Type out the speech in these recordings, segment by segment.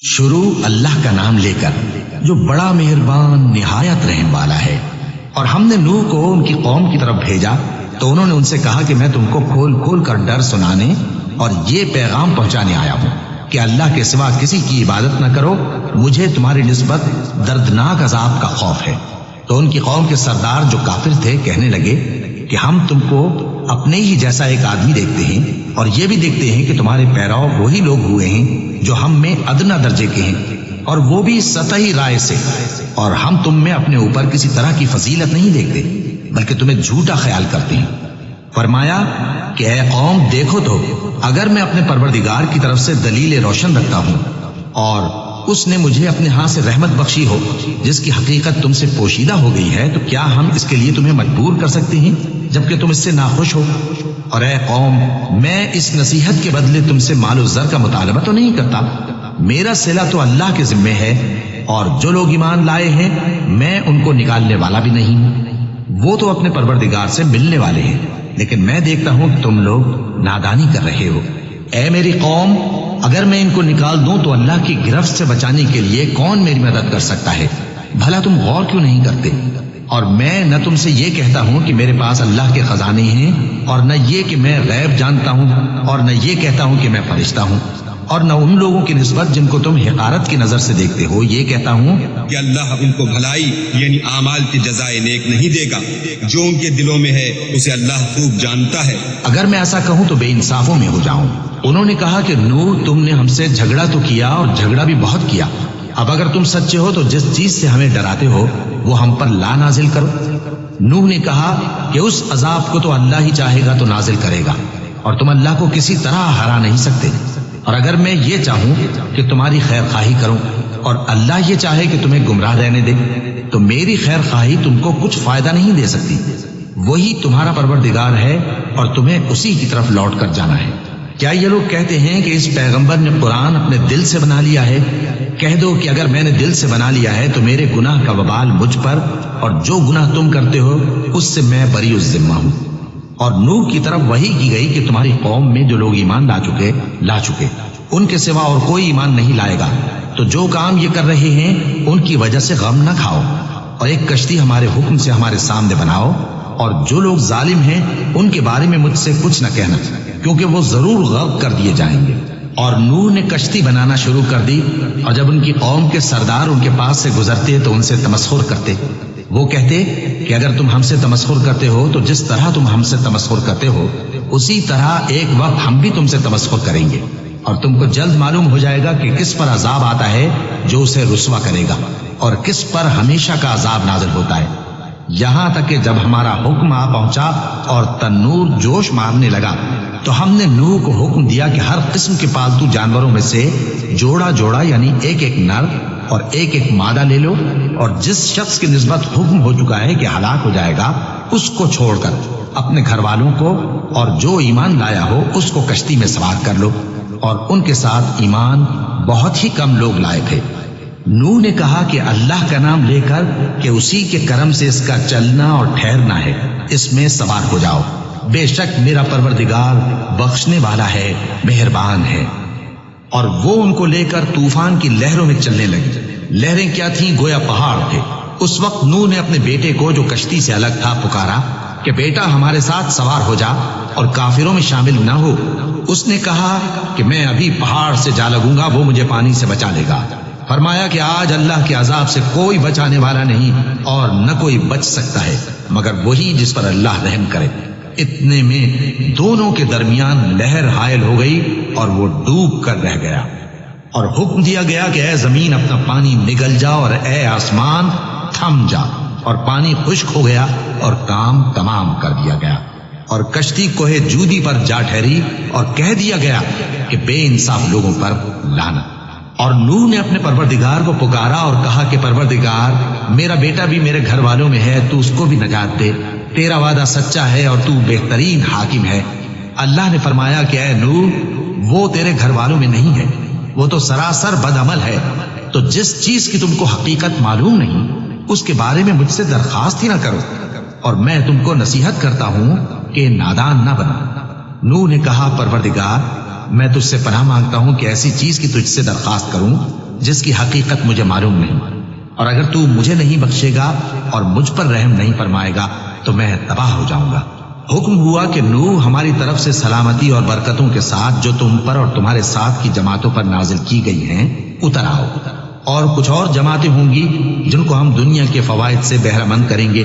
شروع اللہ کا نام لے کر جو بڑا مہربان نہایت رحم والا ہے۔ اور ہم نے نوح کو ان کی قوم کی طرف بھیجا تو انہوں نے ان سے کہا کہ میں تم کو کھول کھول کر ڈر سنانے اور یہ پیغام پہنچانے آیا ہوں کہ اللہ کے سوا کسی کی عبادت نہ کرو، مجھے تمہاری نسبت دردناک عذاب کا خوف ہے۔ تو ان کی قوم کے سردار جو کافر تھے کہنے لگے کہ ہم تم کو اپنے ہی جیسا ایک آدمی دیکھتے ہیں اور یہ بھی دیکھتے ہیں کہ تمہارے پیرو وہی لوگ ہوئے ہیں جو ہم میں ادنا درجے کے ہیں، اور وہ بھی سطحی رائے سے، اور ہم تم میں اپنے اوپر کسی طرح کی فضیلت نہیں دیکھتے بلکہ تمہیں جھوٹا خیال کرتے ہیں۔ فرمایا کہ اے قوم دیکھو تو اگر میں اپنے پروردگار کی طرف سے دلیل روشن رکھتا ہوں اور اس نے مجھے اپنے ہاں سے رحمت بخشی ہو جس کی حقیقت تم سے پوشیدہ ہو گئی ہے، تو کیا ہم اس کے لیے تمہیں مجبور کر سکتے ہیں جبکہ تم اس سے ناخوش ہو؟ اور اے قوم میں اس نصیحت کے بدلے تم سے مال و زر کا مطالبہ تو نہیں کرتا، میرا صلہ تو اللہ کے ذمے ہے، اور جو لوگ ایمان لائے ہیں میں ان کو نکالنے والا بھی نہیں ہوں، وہ تو اپنے پروردگار سے ملنے والے ہیں، لیکن میں دیکھتا ہوں کہ تم لوگ نادانی کر رہے ہو۔ اے میری قوم اگر میں ان کو نکال دوں تو اللہ کی گرفت سے بچانے کے لیے کون میری مدد کر سکتا ہے؟ بھلا تم غور کیوں نہیں کرتے؟ اور میں نہ تم سے یہ کہتا ہوں کہ میرے پاس اللہ کے خزانے ہیں، اور نہ یہ کہ میں غیب جانتا ہوں، اور نہ یہ کہتا ہوں کہ میں فرشتہ ہوں، اور نہ ان لوگوں کی نسبت جن کو تم حقارت کی نظر سے دیکھتے ہو یہ کہتا ہوں کہ اللہ ان کو بھلائی یعنی اعمال کی جزائے نیک نہیں دے گا، جو ان کے دلوں میں ہے اسے اللہ خوب جانتا ہے۔ اگر میں ایسا کہوں تو بے انصافوں میں ہو جاؤں۔ انہوں نے کہا کہ نوح تم نے ہم سے جھگڑا تو کیا اور جھگڑا بھی بہت کیا، اب اگر تم سچے ہو تو جس چیز سے ہمیں ڈراتے ہو وہ ہم پر لا نازل کرو۔ نوح نے کہا کہ اس عذاب کو تو اللہ ہی چاہے گا تو نازل کرے گا، اور تم اللہ کو کسی طرح ہرا نہیں سکتے۔ اور اگر میں یہ چاہوں کہ تمہاری خیر خواہی کروں اور اللہ یہ چاہے کہ تمہیں گمراہ رہنے دے تو میری خیر خواہی تم کو کچھ فائدہ نہیں دے سکتی، وہی تمہارا پروردگار ہے اور تمہیں اسی کی طرف لوٹ کر جانا ہے۔ کیا یہ لوگ کہتے ہیں کہ اس پیغمبر نے قرآن اپنے دل سے بنا لیا ہے؟ کہہ دو کہ اگر میں نے دل سے بنا لیا ہے تو میرے گناہ کا وبال مجھ پر، اور جو گناہ تم کرتے ہو اس سے میں بری الذمہ ہوں۔ اور نوح کی طرف وحی کی گئی کہ تمہاری قوم میں جو لوگ ایمان لا چکے ان کے سوا اور کوئی ایمان نہیں لائے گا، تو جو کام یہ کر رہے ہیں ان کی وجہ سے غم نہ کھاؤ، اور ایک کشتی ہمارے حکم سے ہمارے سامنے بناؤ، اور جو لوگ ظالم ہیں ان کے بارے میں مجھ سے کچھ نہ کہنا، کیونکہ وہ ضرور غرق کر دیے جائیں گے۔ اور نوح نے کشتی بنانا شروع کر دی، اور جب ان کی قوم کے سردار ان کے پاس سے گزرتے تو ان سے تمسخر کرتے۔ وہ کہتے کہ اگر تم ہم سے تمسخر کرتے ہو تو جس طرح تم ہم سے تمسخر کرتے ہو اسی طرح ایک وقت ہم بھی تم سے تمسخر کریں گے، اور تم کو جلد معلوم ہو جائے گا کہ کس پر عذاب آتا ہے جو اسے رسوا کرے گا، اور کس پر ہمیشہ کا عذاب نازل ہوتا ہے۔ یہاں تک کہ جب ہمارا حکم آ پہنچا اور تنور جوش مارنے لگا تو ہم نے نوح کو حکم دیا کہ ہر قسم کے پالتو جانوروں میں سے جوڑا جوڑا یعنی ایک ایک نر اور ایک ایک مادہ لے لو، اور جس شخص کی نسبت حکم ہو چکا ہے کہ ہلاک ہو جائے گا اس کو چھوڑ کر اپنے گھر والوں کو اور جو ایمان لایا ہو اس کو کشتی میں سوار کر لو۔ اور ان کے ساتھ ایمان بہت ہی کم لوگ لائے تھے۔ نوح نے کہا کہ اللہ کا نام لے کر کہ اسی کے کرم سے اس کا چلنا اور ٹھہرنا ہے، اس میں سوار ہو جاؤ، بے شک میرا پروردگار بخشنے والا ہے، مہربان ہے۔ اور وہ ان کو لے کر طوفان کی لہروں میں چلنے لگے۔ لہریں کیا تھیں؟ گویا پہاڑ تھے۔ اس وقت نوح نے اپنے بیٹے کو جو کشتی سے الگ تھا پکارا کہ بیٹا ہمارے ساتھ سوار ہو جا اور کافروں میں شامل نہ ہو۔ اس نے کہا کہ میں ابھی پہاڑ سے جا لگوں گا، وہ مجھے پانی سے بچا لے گا۔ فرمایا کہ آج اللہ کے عذاب سے کوئی بچانے والا نہیں اور نہ کوئی بچ سکتا ہے مگر وہی جس پر اللہ رحم کرے۔ اتنے میں دونوں کے درمیان لہر حائل ہو گئی اور وہ ڈوب کر رہ گیا، اور حکم دیا گیا کہ اے زمین اپنا پانی نگل جا اور اے آسمان تھم جا، اور پانی خشک ہو گیا اور کام تمام کر دیا گیا، اور کشتی کوہ جودی پر جا ٹھہری، اور کہہ دیا گیا کہ بے انصاف لوگوں پر لعنت۔ اور نوح نے اپنے پروردگار کو پکارا اور کہا کہ پروردگار میرا بیٹا بھی میرے گھر والوں میں ہے، تو اس کو بھی نجات دے، تیرا وعدہ سچا ہے اور تو بہترین حاکم ہے۔ اللہ نے فرمایا کہ اے نوح وہ تیرے گھر والوں میں نہیں ہے، وہ تو سراسر بد عمل ہے، تو جس چیز کی تم کو حقیقت معلوم نہیں اس کے بارے میں مجھ سے درخواست ہی نہ کرو، اور میں تم کو نصیحت کرتا ہوں کہ نادان نہ بنو۔ نوح نے کہا پروردگار میں تجھ سے پناہ مانگتا ہوں کہ ایسی چیز کی تجھ سے درخواست کروں جس کی حقیقت مجھے معلوم نہیں، اور اگر تو مجھے نہیں بخشے گا اور مجھ پر رحم نہیں فرمائے گا تو میں تباہ ہو جاؤں گا۔ حکم ہوا کہ نوح ہماری طرف سے سلامتی اور برکتوں کے ساتھ جو تم پر اور تمہارے ساتھ کی جماعتوں پر نازل کی گئی ہیں اتر آؤ، اور کچھ اور جماعتیں ہوں گی جن کو ہم دنیا کے فوائد سے بہرہ مند کریں گے،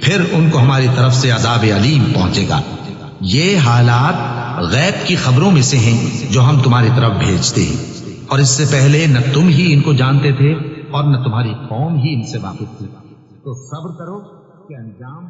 پھر ان کو ہماری طرف سے عذاب علیم پہنچے گا۔ یہ حالات غیب کی خبروں میں سے ہیں جو ہم تمہاری طرف بھیجتے ہیں، اور اس سے پہلے نہ تم ہی ان کو جانتے تھے اور نہ تمہاری قوم ہی ان سے واقف تھی، تو صبر کرو کہ انجام